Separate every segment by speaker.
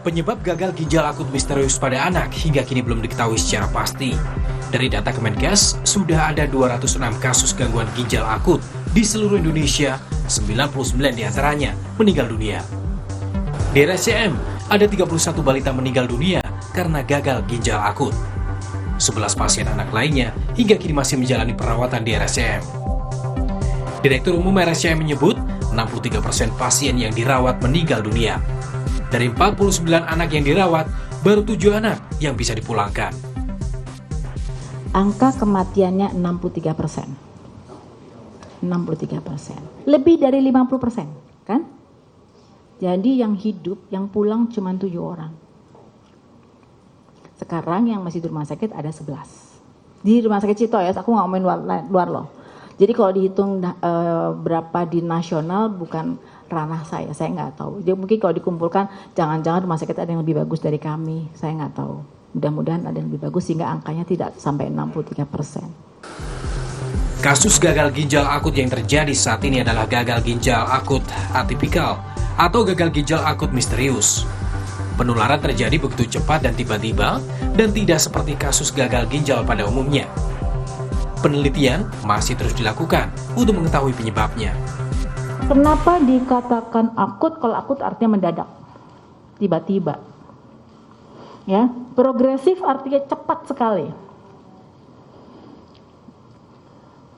Speaker 1: Penyebab gagal ginjal akut misterius pada anak hingga kini belum diketahui secara pasti. Dari data Kemenkes, sudah ada 206 kasus gangguan ginjal akut di seluruh Indonesia, 99 diantaranya meninggal dunia. Di RSCM, ada 31 balita meninggal dunia karena gagal ginjal akut. 11 pasien anak lainnya hingga kini masih menjalani perawatan di RSCM. Direktur Umum RSCM menyebut, 63% pasien yang dirawat meninggal dunia. Dari 49 anak yang dirawat, baru 7 anak yang bisa dipulangkan.
Speaker 2: Angka kematiannya 63%. 63%. Lebih dari 50%, kan? Jadi yang hidup, yang pulang cuma 7 orang. Sekarang yang masih di rumah sakit ada 11. Di rumah sakit Cito ya, aku nggak ngomongin luar loh. Jadi kalau dihitung berapa di nasional bukan ranah saya nggak tahu. Jadi mungkin kalau dikumpulkan, jangan-jangan rumah sakit ada yang lebih bagus dari kami, saya nggak tahu. Mudah-mudahan ada yang lebih bagus sehingga angkanya tidak sampai 63%.
Speaker 1: Kasus gagal ginjal akut yang terjadi saat ini adalah gagal ginjal akut atipikal atau gagal ginjal akut misterius. Penularan terjadi begitu cepat dan tiba-tiba dan tidak seperti kasus gagal ginjal pada umumnya. Penelitian masih terus dilakukan untuk mengetahui penyebabnya.
Speaker 2: Kenapa dikatakan akut? Kalau akut artinya mendadak, tiba-tiba. Ya, progresif artinya cepat sekali.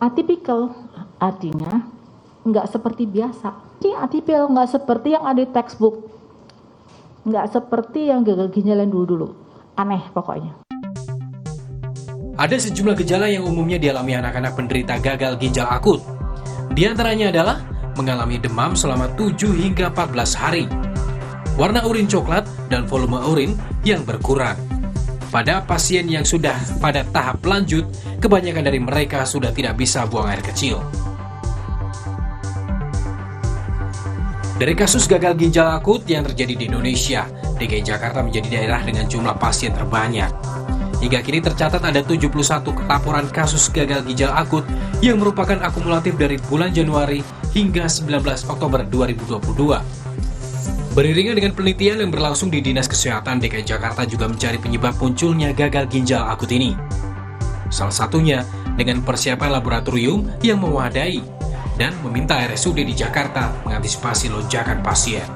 Speaker 2: Atipikal artinya nggak seperti biasa. Ini atipikal nggak seperti yang ada di textbook, nggak seperti yang gagal ginjal yang dulu-dulu. Aneh pokoknya.
Speaker 1: Ada sejumlah gejala yang umumnya dialami anak-anak penderita gagal ginjal akut. Di antaranya adalah mengalami demam selama 7 hingga 14 hari, warna urin coklat dan volume urin yang berkurang. Pada pasien yang sudah pada tahap lanjut, kebanyakan dari mereka sudah tidak bisa buang air kecil. Dari kasus gagal ginjal akut yang terjadi di Indonesia, DKI Jakarta menjadi daerah dengan jumlah pasien terbanyak. Hingga kini tercatat ada 71 laporan kasus gagal ginjal akut yang merupakan akumulatif dari bulan Januari hingga 19 Oktober 2022. Beriringan dengan penelitian yang berlangsung di Dinas Kesehatan DKI Jakarta juga mencari penyebab munculnya gagal ginjal akut ini. Salah satunya dengan persiapan laboratorium yang memadai dan meminta RSUD di Jakarta mengantisipasi lonjakan pasien.